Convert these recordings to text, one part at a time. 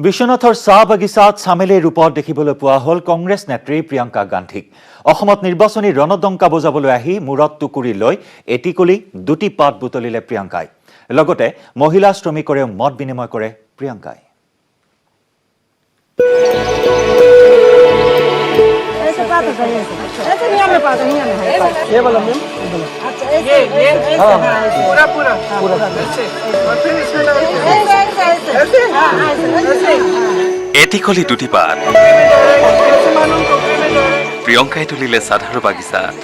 বিশ্বনাথৰ চাহ বাগিচাত চামেলিৰ ৰূপত দেখিবলৈ পোৱা হ'ল কংগ্ৰেছ নেত্ৰী প্ৰিয়ংকা গান্ধীক। অসমত নিৰ্বাচনী ৰণডংকা বজাবলৈ আহি মূৰত টুকুৰি লৈ এটিকলি দুটি পাত বুটলিলে প্ৰিয়ংকাই। লগতে মহিলা শ্ৰমিকৰেও মত বিনিময় কৰে প্ৰিয়ংকাই। এটিকলি দুটি পাত প্ৰিয়ংকাই তুলিলে চাধাৰ বাগিচাত।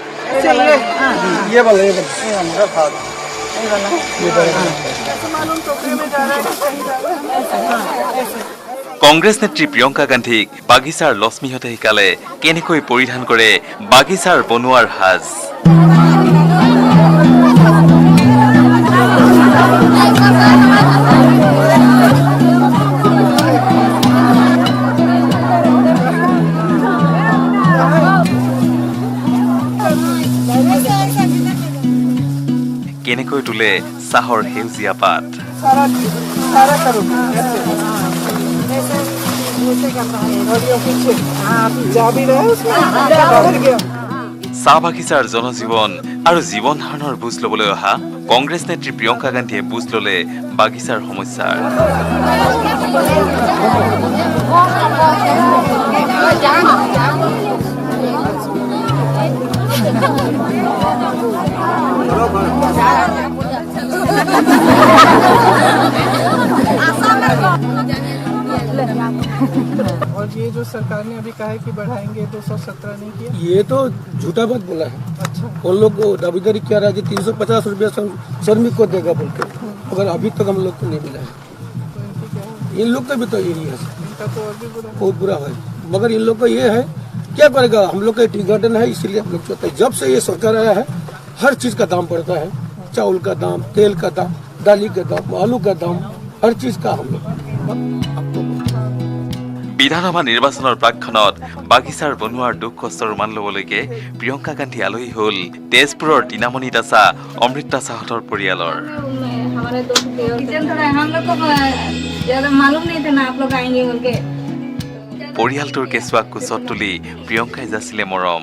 কংগ্ৰেছ নেত্ৰী প্ৰিয়ংকা গান্ধীক বাগিচাৰ লক্ষ্মীহঁতে শিকালে কেনেকৈ পৰিধান কৰে বাগিচাৰ বনোৱাৰ সাজ। কেনেকৈ তোলে চাহৰ সেউজীয়া পাত। চাহ বাগিচাৰ জনজীৱন আৰু জীৱন ধাৰণৰ বুজ লবলৈ অহা কংগ্ৰেছ নেত্ৰী প্ৰিয়ংকা গান্ধীয়ে বুজ ললে বাগিচাৰ সমস্যাৰ। और ये जो सरकार ने अभी कहा है कि बढ़ाएंगे 217 नहीं किया, ये तो झूठा बात बोला है। अच्छा, उन लोग को दावेदारी क्या रहा है कि 350 रुपया श्रमिक को देगा बोल के, मगर अभी तक हम लोग को नहीं मिला है। तो इनकी क्या है? इन लोग का भी तो यही है, इनका तो और भी बुरा है। बहुत बुरा है। मगर इन लोग का ये है क्या करेगा, हम लोग का टी गार्डन है, इसीलिए हम लोग चाहते हैं। जब से ये सरकार आया है हर चीज का दाम बढ़ता है, चावल का दाम, तेल का दाम, दाली का दाम, आलू का दाम, हर चीज का हम लोग। বিধানসভা নিৰ্বাচনৰ প্ৰাকক্ষণত বাগিচাৰ বনোৱাৰ দুখ কষ্টৰ মান ল'বলৈকে প্ৰিয়ংকা গান্ধী আলহী হ'ল তেজপুৰৰ টিনামণি দাসা অমৃতা চাহতৰ পৰিয়ালৰ। পৰিয়ালটোৰ কেঁচুৱাক কোচত তুলি প্ৰিয়ংকাই যাছিলে মৰম।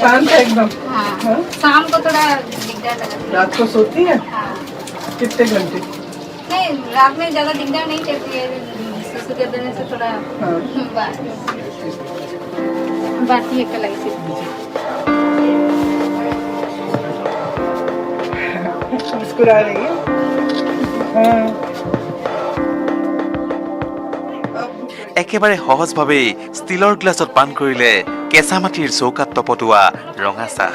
शांत है एकदम। हाँ। शाम को थोड़ा दिक्कत लगा। रात को सोती है? हाँ। कितने घंटे? नहीं, रात में ज्यादा दिक्कत नहीं करती है, सुसु के देने से थोड़ा बात ही एक लगी थी। मुस्कुरा रही है। हाँ। একেবাৰে সহজভাৱেই ষ্টীলৰ গ্লাছত পান কৰিলে কেঁচা মাটিৰ চৌকাত তপতোৱা ৰঙা চাহ।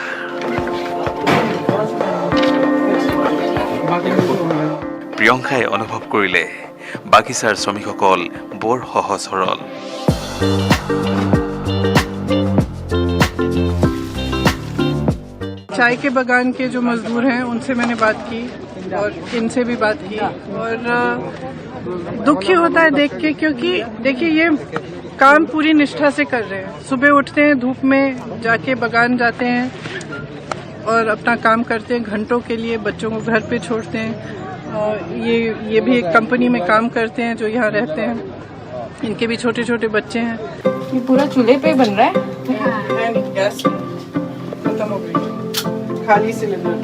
প্ৰিয়ংকাই অনুভৱ কৰিলে বাগিচাৰ শ্ৰমিকসকল বৰ সহজ সৰল। चाय के बागान के जो मजदूर हैं उनसे मैंने बात की और इनसे भी बात की, और दुखी होता है देख के, क्योंकि देखिए ये काम पूरी निष्ठा से कर रहे हैं। सुबह उठते हैं, धूप में जाके बागान जाते हैं और अपना काम करते हैं, घंटों के लिए बच्चों को घर पे छोड़ते हैं। ये भी एक कंपनी में काम करते हैं जो यहाँ रहते हैं, इनके भी छोटे छोटे बच्चे हैं। ये पूरा चूल्हे पे बन रहा है। गैस खत्म हो गई, खाली सिलेंडर।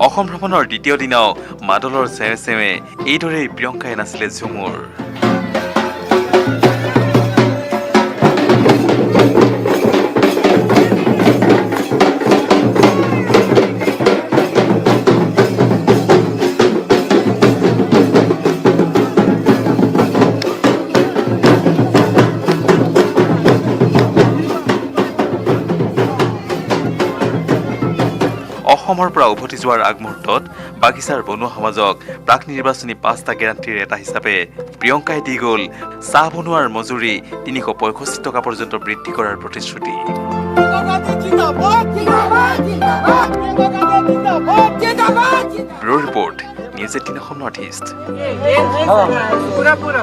অসম ভ্ৰমণৰ দ্বিতীয় দিনাও মাদলৰ চেৱে চেৱে এইদৰেই প্ৰিয়ংকাই নাছিলে ঝুমুৰ। অসমৰ পৰা উভতি যোৱাৰ আগমুহূৰ্তত বাগিচাৰ বনোৱা সমাজক প্ৰাক নিৰ্বাচনী 5টা গেৰাণ্টিৰ এটা হিচাপে প্ৰিয়ংকাই দি গ'ল চাহ বনোৱাৰ মজুৰি 365 টকা পৰ্যন্ত বৃদ্ধি কৰাৰ প্ৰতিশ্ৰুতি। Bureau report, news 18 Assam north east. पूरा पूरा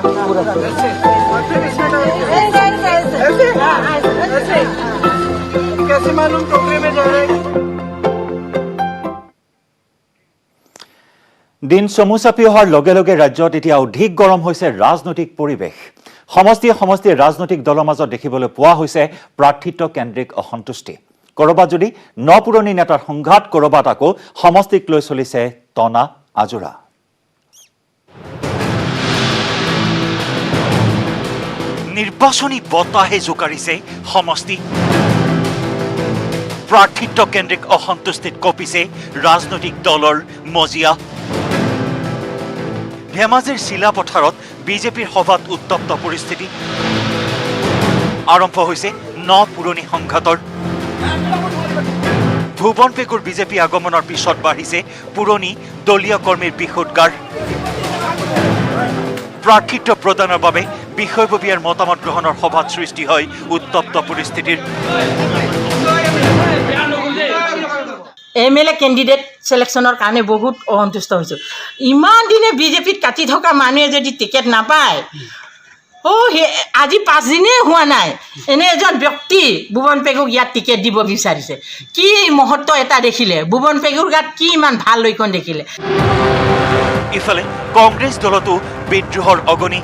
ऐसे और फिर इसमें डाल के ऐसे कैसे मालूम टोकरे में जा रहा है। দিন চমু চাপি অহাৰ লগে লগে ৰাজ্যত এতিয়া অধিক গৰম হৈছে ৰাজনৈতিক পৰিৱেশ। সমষ্টিয়ে ৰাজনৈতিক দলৰ মাজত দেখিবলৈ পোৱা হৈছে প্ৰাৰ্থিত্ব কেন্দ্ৰিক অসন্তুষ্টি। কৰবাত যদি নপুৰণি নেতাৰ সংঘাত, কৰবাত আকৌ সমষ্টিক লৈ চলিছে টনা আজোৰা। নিৰ্বাচনী বতাহে জোকাৰিছে সমষ্টি। প্ৰাৰ্থিত্ব কেন্দ্ৰিক অসন্তুষ্টিত কঁপিছে ৰাজনৈতিক দলৰ মজিয়া। ধেমাজিৰ চিলাপথাৰত বিজেপিৰ সভাত উত্তপ্ত পৰিস্থিতি। আৰম্ভ হৈছে পুৰণি সংঘাতৰ। ভুৱন পেগুৰ বিজেপি আগমনৰ পিছত বাঢ়িছে পুৰণি দলীয় কৰ্মীৰ বিষোদ্গাৰ। প্ৰাৰ্থিত্ব প্ৰদানৰ বাবে বিষয়ববীয়াৰ মতামত গ্ৰহণৰ সভাত সৃষ্টি হয় উত্তপ্ত পৰিস্থিতিৰ। MLA কেণ্ডিডেট সিলেকশ্যনৰ কাৰণে বহুত অসন্তুষ্ট হৈছোঁ। ইমান দিনে বিজেপিত কাটি থকা মানুহে যদি টিকেট নাপায়, আজি 5 দিনেই হোৱা নাই, এনে এজন ব্যক্তি ভুৱন পেগুক ইয়াত টিকেট দিব বিচাৰিছে। কি মহত্ব এটা দেখিলে, ভুৱন পেগুৰ গাত কি ইমান ভাল লক্ষণ দেখিলে। ইফালে কংগ্ৰেছ দলতো বিদ্ৰোহৰ অগণি।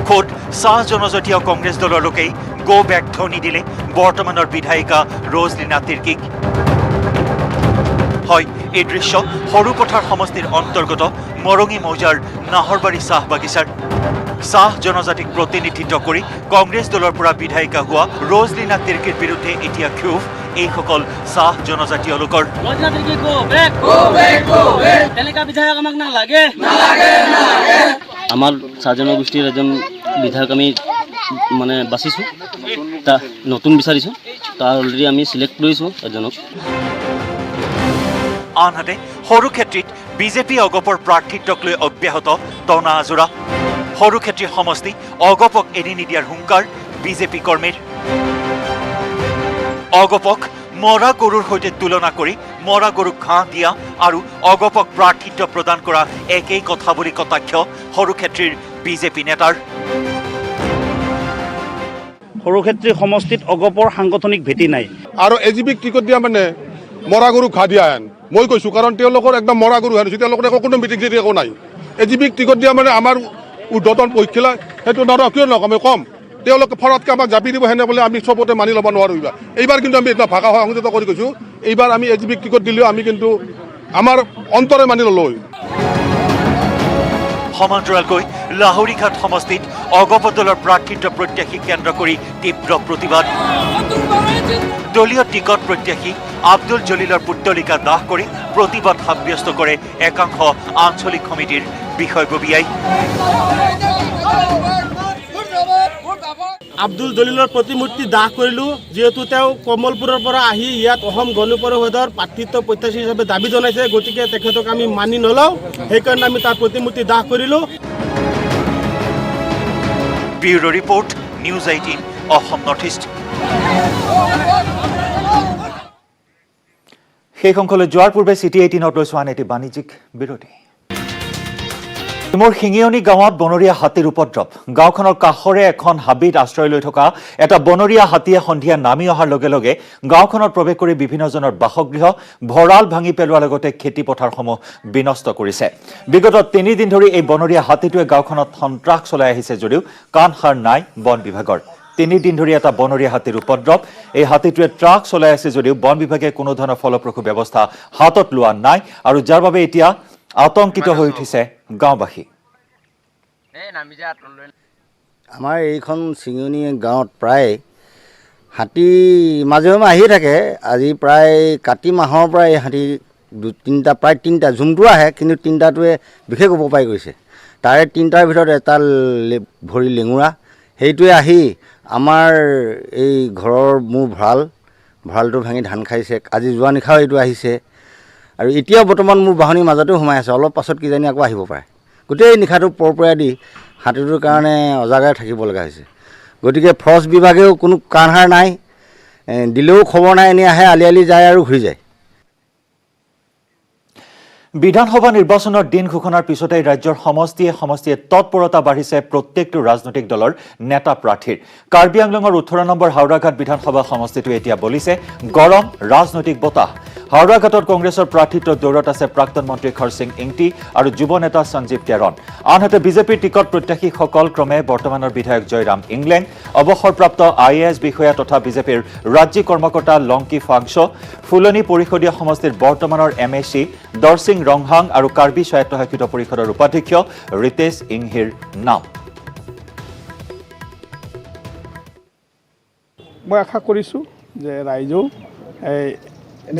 খোদ চাহ জনজাতীয় কংগ্ৰেছ দলৰ লোকেই গো বেক ধ্বনি দিলে বৰ্তমানৰ বিধায়িকা ৰজলিনা তিৰ্কীক। হয়, এই দৃশ্য সৰুপথাৰ সমষ্টিৰ অন্তৰ্গত মৰঙী মৌজাৰ নাহৰবাৰী চাহ বাগিচাৰ। চাহ জনজাতিক প্ৰতিনিধিত্ব কৰি কংগ্ৰেছ দলৰ পৰা বিধায়িকা হোৱা ৰজলিনা তিৰ্কীৰ বিৰুদ্ধে এতিয়া ক্ষোভ এইসকল চাহ জনজাতীয় লোকৰ। আমাৰ চাহ জনগোষ্ঠীৰ এজন বিধায়ক আমি মানে বাচিছোঁ, তাৰ নতুন বিচাৰিছোঁ, তাৰ অলৰেডি আমি চিলেক্ট কৰিছোঁ এজনক। আনহাতে সৰুক্ষেত্ৰীত বিজেপি অগপৰ প্ৰাৰ্থিত্বক লৈ অব্যাহত টনা আজোৰা। সৰুক্ষেত্ৰীৰ সমষ্টি অগপক এৰি নিদিয়াৰ হুংকাৰ বিজেপি কৰ্মীৰ। অগপক মৰা গৰুৰ সৈতে তুলনা কৰি মৰা গৰুক ঘাঁহ দিয়া আৰু অগপক প্ৰাৰ্থিত্ব প্ৰদান কৰা একেই কথা বুলি কটাক্ষ সৰুক্ষেত্ৰীৰ বিজেপি নেতাৰ। সৰুক্ষেত্ৰী সমষ্টিত অগপৰ সাংগঠনিক ভেটি নাই আৰু এজিপিক টিকট দিয়া মানে মৰা গৰুক ঘাঁহ দিয়া হেন মই কৈছোঁ, কাৰণ তেওঁলোকৰ একদম মৰা গৰু হেন হৈছে। তেওঁলোকৰ একো কোনো মিটিং চিটিং একো নাই। এজিপিক টিকট দিয়া মানে আমাৰ উৰ্ধতন পক্ষীলা সেইটো নৰহ কিয় নকওঁ আমি কম। তেওঁলোকে ফৰতকৈ আমাক জাপি দিব সেনে বোলে আমি চবতে মানি ল'ব নোৱাৰোঁ। এইবাৰ কিন্তু আমি এটা ভাষা সংযত কৰি কৈছোঁ, এইবাৰ আমি এজিপিক টিকট দিলেও আমি কিন্তু আমাৰ অন্তৰে মানি ল'লোঁ। সমান্তৰালকৈ লাহৰীঘাট সমষ্টিত অগপ দলৰ প্ৰাৰ্থিত্ব প্ৰত্যাশীক কেন্দ্ৰ কৰি তীব্ৰ প্ৰতিবাদ। দলীয় টিকট প্ৰত্যাশী আব্দুল জলিলৰ পুত্তলিকা দাহ কৰি প্ৰতিবাদ সাব্যস্ত কৰে একাংশ আঞ্চলিক সমিতিৰ বিষয়ববীয়াই। আব্দুল জলিলৰ প্ৰতিমূৰ্তি দাহ কৰিলোঁ, যিহেতু তেওঁ কমলপুৰৰ পৰা আহি ইয়াত অসম গণ পৰিষদৰ প্ৰাৰ্থিত্ব প্ৰত্যাশী হিচাপে দাবী জনাইছে, গতিকে তেখেতক আমি মানি নলওঁ, সেইকাৰণে আমি তাৰ প্ৰতিমূৰ্তি দাহ কৰিলোঁ। Bureau report, news 18 Assam north east. শেষ অংশলৈ যোৱাৰ পূৰ্বে চিটি 18ত লৈছোঁ আন এটি বাণিজ্যিক বিৰতি। মোৰ শিঙিয়নী গাঁৱত বনৰীয়া হাতীৰ উপদ্ৰৱ। গাঁওখনৰ কাষৰে এখন হাবিত আশ্ৰয় লৈ থকা এটা বনৰীয়া হাতীয়ে সন্ধিয়া নামি অহাৰ লগে লগে গাঁওখনত প্ৰৱেশ কৰি বিভিন্নজনৰ বাসগৃহ, ভঁৰাল ভাঙি পেলোৱাৰ লগতে খেতিপথাৰসমূহ বিনষ্ট কৰিছে। বিগত 3 দিন ধৰি এই বনৰীয়া হাতীটোৱে গাঁওখনত সন্ত্ৰাস চলাই আহিছে যদিও কাণ সাৰ নাই বন বিভাগৰ। 3 দিন ধৰি এটা বনৰীয়া হাতীৰ উপদ্ৰৱ। এই হাতীটোৱে ট্ৰাক চলাই আছে যদিও বন বিভাগে কোনো ধৰণৰ ফলপ্ৰসূ ব্যৱস্থা হাতত লোৱা নাই, আৰু যাৰ বাবে এতিয়া আতংকিত হৈ উঠিছে গাঁওবাসী। আমাৰ এইখন চিঙনি গাঁৱত প্ৰায় হাতী মাজে মাজে আহিয়ে থাকে। আজি প্ৰায় কাতি মাহৰ পৰা এই হাতী প্ৰায় 3টা ঝুমটো আহে, কিন্তু 3টাটোৱে বিশেষ উপকাৰী কৰিছে। তাৰে 3টাৰ ভিতৰত এটা ভৰি লেঙুৰা, সেইটোৱে আহি আমাৰ এই ঘৰৰ মোৰ ভঁৰালটো ভাঙি ধান খাইছে। আজি যোৱা নিশাও এইটো আহিছে, আৰু এতিয়াও বৰ্তমান মোৰ বাহনীৰ মাজতে সোমাই আছে। অলপ পাছত কিজানি আকৌ আহিব পাৰে। গোটেই নিশাটো পৰপৰাই দি হাতীটোৰ কাৰণে অজাগাৰে থাকিব লগা হৈছে। গতিকে ফৰেষ্ট বিভাগেও কোনো কাণসাৰ নাই, দিলেও খবৰ নাই, এনেই আহে, আলি আলি যায় আৰু ঘূৰি যায়। বিধানসভা নিৰ্বাচনৰ দিন ঘোষণাৰ পিছতেই ৰাজ্যৰ সমষ্টিয়ে তৎপৰতা বাঢ়িছে প্ৰত্যেকটো ৰাজনৈতিক দলৰ নেতা প্ৰাৰ্থীৰ। কাৰ্বি আংলঙৰ 18 নম্বৰ হাওৰাঘাট বিধানসভা সমষ্টিটো এতিয়া বলিছে গৰম ৰাজনৈতিক বতাহ। হাওৰাঘাটত কংগ্ৰেছৰ প্ৰাৰ্থিত্বৰ দৌৰত আছে প্ৰাক্তন মন্ত্ৰী খৰসিং ইংটি আৰু যুৱ নেতা সঞ্জীৱ তেৰণ। আনহাতে বিজেপিৰ টিকট প্ৰত্যাশীসকল ক্ৰমে বৰ্তমানৰ বিধায়ক জয়ৰাম ইংলেং, অৱসৰপ্ৰাপ্ত IAS বিষয়া তথা বিজেপিৰ ৰাজ্যিক কৰ্মকৰ্তা লংকি ফাংছ, ফুলনি পৰিষদীয় সমষ্টিৰ বৰ্তমানৰ MAC দৰসিং ৰংহাং আৰু কাৰ্বি স্বায়ত্তশাসিত পৰিষদৰ উপাধ্যক্ষ ৰিতেশ ইংহিৰ নাম। মই আশা কৰিছোঁ যে ৰাইজেও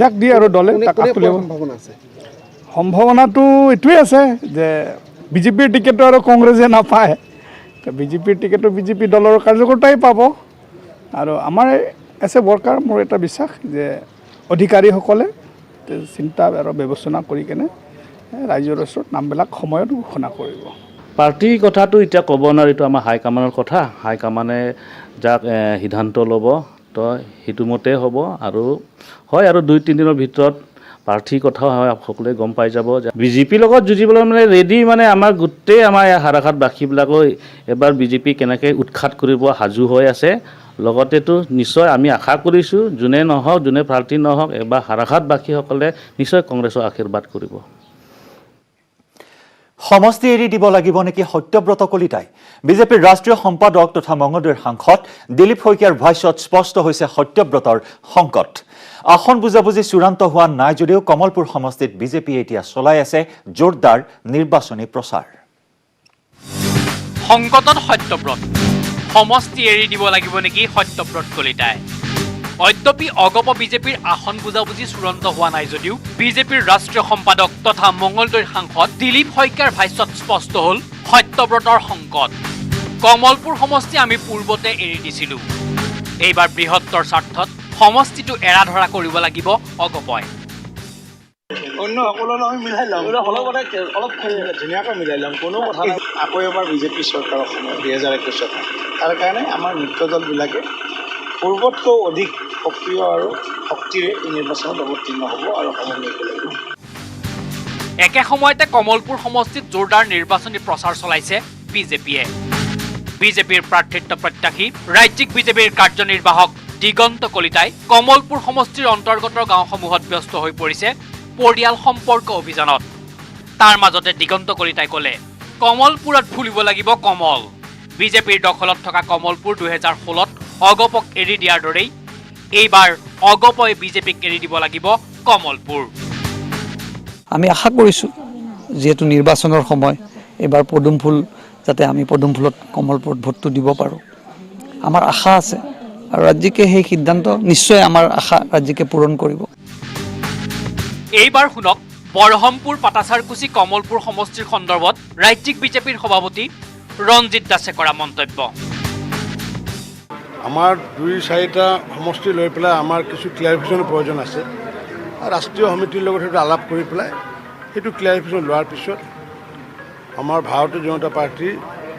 যাক দিয়ে আৰু দলে সম্ভাৱনাটো এইটোৱে আছে যে বিজেপিৰ টিকেটো আৰু কংগ্ৰেছে নাপায়, বিজেপিৰ টিকেটো বিজেপি দলৰ কাৰ্যকৰ্তাই পাব। আৰু আমাৰ এছে বৰকাৰ মোৰ এটা বিশ্বাস যে অধিকাৰীসকলে চিন্তা আৰু বিবেচনা কৰি কেনে ৰাইজৰ ওচৰত নামবিলাক সময়ত ঘোষণা কৰিব। পাৰ্টিৰ কথাটো এতিয়া ক'ব নোৱাৰি, এইটো আমাৰ হাইকমাণ্ডৰ কথা। হাইকমাণ্ডে যাক সিদ্ধান্ত ল'ব তো সেইটো মতে হ'ব আৰু হয় আৰু 2-3 দিনৰ ভিতৰত প্ৰাৰ্থীৰ কথাও হয়, সকলোৱে গম পাই যাব যে বিজেপিৰ লগত যুঁজিবলৈ মানে ৰেডি। মানে আমাৰ গোটেই আমাৰ হাৰাঘাটবাসীবিলাকো এবাৰ বিজেপি কেনেকৈ উৎখাত কৰিব সাজু হৈ আছে। লগতেতো নিশ্চয় আমি আশা কৰিছোঁ যোনে নহওক, যোনে প্ৰাৰ্থী নহওক, এবাৰ হাৰাঘাটবাসীসকলে নিশ্চয় কংগ্ৰেছক আশীৰ্বাদ কৰিব। সমষ্টি এৰি দিব লাগিব নেকি সত্যব্ৰত কলিতাই? বিজেপিৰ ৰাষ্ট্ৰীয় সম্পাদক তথা মঙলদৈৰ সাংসদ দিলীপ শইকীয়াৰ ভাষ্যত স্পষ্ট হৈছে সত্যব্ৰতৰ সংকট। আসন বুজাবুজি চূড়ান্ত হোৱা নাই যদিও কমলপুৰ সমষ্টিত বিজেপিয়ে এতিয়া চলাই আছে জোৰদাৰ নিৰ্বাচনী প্ৰচাৰ। সংকটত সত্যব্ৰত, সমষ্টি এৰি দিব লাগিব নেকি সত্যব্ৰত কলিতাই? অদ্যপি অগপ বিজেপিৰ আসন বুজাবুজি চূড়ান্ত হোৱা নাই যদিও বিজেপিৰ ৰাষ্ট্ৰীয় সম্পাদক তথা মঙলদৈৰ সাংসদ দিলীপ শইকীয়াৰ ভাষ্যত স্পষ্ট হ'ল সত্যব্ৰতৰ সংকট। কমলপুৰ সমষ্টি আমি পূৰ্বতে এৰি দিছিলোঁ, এইবাৰ বৃহত্তৰ স্বাৰ্থত সমষ্টিটো এৰা ধৰা কৰিব লাগিব অগপই। অন্য সকলোৰে আমি মিলাই ল'ম, অলপ ধুনীয়াকৈ মিলাই ল'ম, কোনো কথা নাই। আকৌ এবাৰ বিজেপি চৰকাৰৰ সময় 2021 তাৰ কাৰণে আমাৰ মিত্ৰ দলবিলাকে পূৰ্বতকৈ অধিক সক্ৰিয় আৰু শক্তিৰে এই নিৰ্বাচনত অৱতীৰ্ণ হ'ব আৰু সমন্বয় কৰিব। একে সময়তে কমলপুৰ সমষ্টিত জোৰদাৰ নিৰ্বাচনী প্ৰচাৰ চলাইছে বিজেপিয়ে। বিজেপিৰ প্ৰাৰ্থিত্ব প্ৰত্যাশী ৰাজ্যিক বিজেপিৰ কাৰ্যনিৰ্বাহক দিগন্ত কলিতাই কমলপুৰ সমষ্টিৰ অন্তৰ্গত গাঁওসমূহত ব্যস্ত হৈ পৰিছে পৰিয়াল সম্পৰ্ক অভিযানত। তাৰ মাজতে দিগন্ত কলিতাই ক'লে কমলপুৰত ফুলিব লাগিব কমল। বিজেপিৰ দখলত থকা কমলপুৰ 2016ত অগপক এৰি দিয়াৰ দৰেই এইবাৰ অগপই বিজেপিক এৰি দিব লাগিব কমলপুৰ। আমি আশা কৰিছোঁ যিহেতু নিৰ্বাচনৰ সময়, এইবাৰ পদুম ফুল যাতে আমি পদুম ফুলত কমলপুৰত ভোটটো দিব পাৰোঁ, আমাৰ আশা আছে আৰু ৰাজ্যিকে সেই সিদ্ধান্ত নিশ্চয় আমাৰ আশা ৰাজ্যিকে পূৰণ কৰিব। এইবাৰ শুনক বৰহমপুৰ পাটাচাৰকুচি কমলপুৰ সমষ্টিৰ সন্দৰ্ভত ৰাজ্যিক বিজেপিৰ সভাপতি ৰঞ্জিত দাসে কৰা মন্তব্য। আমাৰ 2-4টা সমষ্টি লৈ পেলাই আমাৰ কিছু ক্লিয়াৰিফিকেশ্যনৰ প্ৰয়োজন আছে। ৰাষ্ট্ৰীয় সমিতিৰ লগত সেইটো আলাপ কৰি পেলাই সেইটো ক্লিয়াৰিফিকেশ্যন লোৱাৰ পিছত আমাৰ ভাৰতীয় জনতা পাৰ্টি,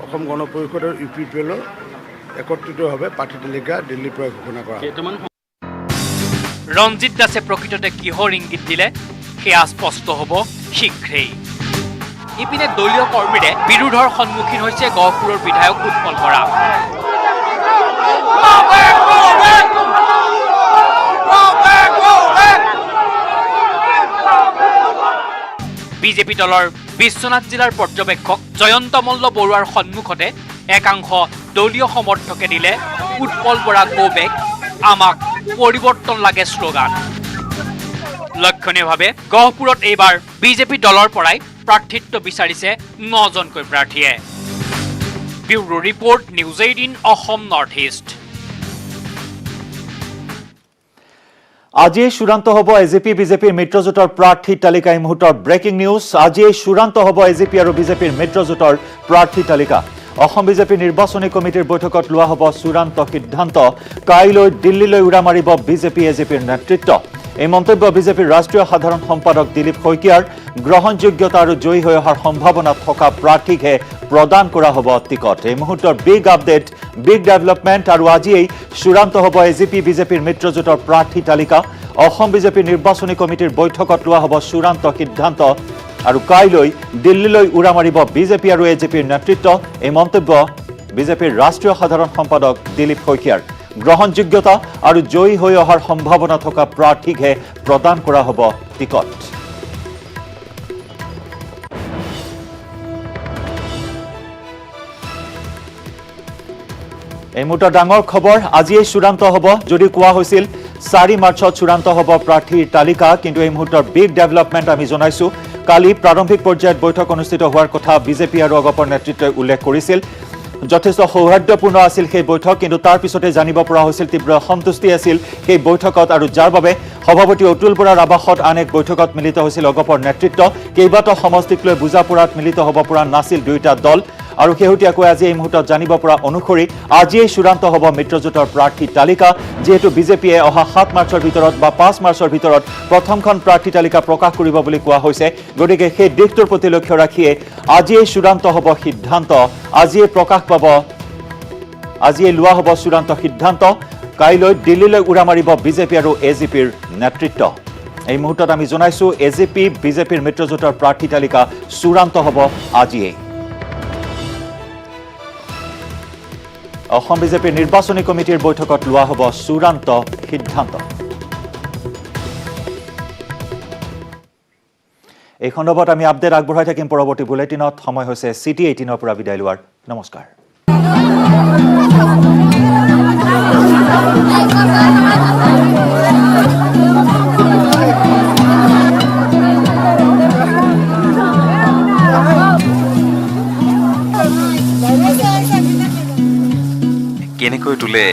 অসম গণ পৰিষদ আৰু UPPL একত্ৰিতভাৱে প্ৰাৰ্থী তালিকা দিল্লীৰ পৰা ঘোষণা কৰা। ৰঞ্জিত দাসে প্ৰকৃততে কিহৰ ইংগিত দিলে সেয়া স্পষ্ট হ'ব শীঘ্ৰেই। ইপিনে দলীয় কৰ্মীৰে বিৰোধৰ সন্মুখীন হৈছে গহপুৰৰ বিধায়ক উৎপল বৰা। বিজেপি দলৰ বিশ্বনাথ জিলাৰ পৰ্যবেক্ষক জয়ন্ত মল্ল বৰুৱাৰ সন্মুখতে একাংশ দলীয় সমৰ্থকে দিলে উৎপল বৰা গো বেক, আমাক পৰিৱৰ্তন লাগে শ্লোগান। লক্ষণীয়ভাৱে গহপুৰত এইবাৰ বিজেপি দলৰ পৰাই প্ৰাৰ্থিত্ব বিচাৰিছে 9জনকৈ প্ৰাৰ্থীয়ে। Bureau report, news 18 Assam north east. আজিয়ে চূড়ান্ত হ'ব এজেপি বিজেপিৰ মিত্ৰজোঁটৰ প্ৰাৰ্থী তালিকা। এই মুহূৰ্তৰ ব্ৰেকিং নিউজ, আজিয়ে চূড়ান্ত হ'ব এজেপি আৰু বিজেপিৰ মিত্ৰজোঁটৰ প্ৰাৰ্থী তালিকা। অসম বিজেপি নিৰ্বাচনী কমিটিৰ বৈঠকত লোৱা হ'ব চূড়ান্ত সিদ্ধান্ত। কাইলৈ দিল্লীলৈ উৰা মাৰিব বিজেপি এজেপিৰ নেতৃত্ব। এই মন্তব্য বিজেপিৰ ৰাষ্ট্ৰীয় সাধাৰণ সম্পাদক দিলীপ শইকীয়াৰ। গ্ৰহণযোগ্যতা আৰু জয়ী হৈ অহাৰ সম্ভাৱনা থকা প্ৰাৰ্থীকহে প্ৰদান কৰা হ'ব টিকট। এই মুহূৰ্তৰ বিগ আপডেট, বিগ ডেভেলপমেণ্ট আৰু আজিয়েই চূড়ান্ত হ'ব এজেপি বিজেপিৰ মিত্ৰজোঁটৰ প্ৰাৰ্থী তালিকা। অসম বিজেপি নিৰ্বাচনী কমিটিৰ বৈঠকত লোৱা হ'ব চূড়ান্ত সিদ্ধান্ত। আৰু কাইলৈ দিল্লীলৈ উৰা মাৰিব বিজেপি আৰু এজেপিৰ নেতৃত্ব। এই মন্তব্য বিজেপিৰ ৰাষ্ট্ৰীয় সাধাৰণ সম্পাদক দিলীপ শইকীয়াৰ। গ্ৰহণযোগ্যতা আৰু জয়ী হৈ অহাৰ সম্ভাৱনা থকা প্ৰাৰ্থীকহে প্ৰদান কৰা হ'ব টিকট। এই মুহূৰ্তৰ ডাঙৰ খবৰ, আজিয়েই চূড়ান্ত হ'ব। যদি কোৱা হৈছিল 4 মাৰ্চত চূড়ান্ত হ'ব প্ৰাৰ্থীৰ তালিকা, কিন্তু এই মুহূৰ্তৰ বিগ ডেভেলপমেণ্ট আমি জনাইছোঁ। কালি প্ৰাৰম্ভিক পৰ্যায়ত বৈঠক অনুষ্ঠিত হোৱাৰ কথা বিজেপি আৰু অগপৰ নেতৃত্বই উল্লেখ কৰিছিল। যথেষ্ট সৌহাৰ্দ্যপূৰ্ণ আছিল সেই বৈঠক, কিন্তু তাৰ পিছতে জানিব পৰা হৈছিল তীব্ৰ অসন্তুষ্টি আছিল সেই বৈঠকত, আৰু যাৰ বাবে সভাপতি অতুল বৰাৰ আৱাসত আন এক বৈঠকত মিলিত হৈছিল অগপৰ নেতৃত্ব। কেইবাটাও সমষ্টিক লৈ বুজাপৰাত মিলিত হ'ব পৰা নাছিল দুয়োটা দল। আৰু শেহতীয়াকৈ আজি এই মুহূৰ্তত জানিব পৰা অনুসৰি আজিয়েই চূড়ান্ত হ'ব মিত্ৰজোঁটৰ প্ৰাৰ্থী তালিকা। যিহেতু বিজেপিয়ে অহা 7 মাৰ্চৰ ভিতৰত বা 5 মাৰ্চৰ ভিতৰত প্ৰথমখন প্ৰাৰ্থী তালিকা প্ৰকাশ কৰিব বুলি কোৱা হৈছে, গতিকে সেই দিশটোৰ প্ৰতি লক্ষ্য ৰাখিয়ে আজিয়েই চূড়ান্ত হ'ব সিদ্ধান্ত, আজিয়ে প্ৰকাশ পাব, আজিয়ে লোৱা হ'ব চূড়ান্ত সিদ্ধান্ত। কাইলৈ দিল্লীলৈ উৰা মাৰিব বিজেপি আৰু এজেপিৰ নেতৃত্ব। এই মুহূৰ্তত আমি জনাইছোঁ এজেপি বিজেপিৰ মিত্ৰজোঁটৰ প্ৰাৰ্থী তালিকা চূড়ান্ত হ'ব আজিয়েই। অসম বিজেপিৰ নিৰ্বাচনী কমিটিৰ বৈঠকত লোৱা হ'ব চূড়ান্ত সিদ্ধান্ত। এই সন্দৰ্ভত আমি আপডেট আগবঢ়াই থাকিম পৰৱৰ্তী বুলেটিনত। সময় হৈছে City 18ৰ পৰা বিদায় লোৱাৰ। নমস্কাৰ। কেনেকৈ তোলে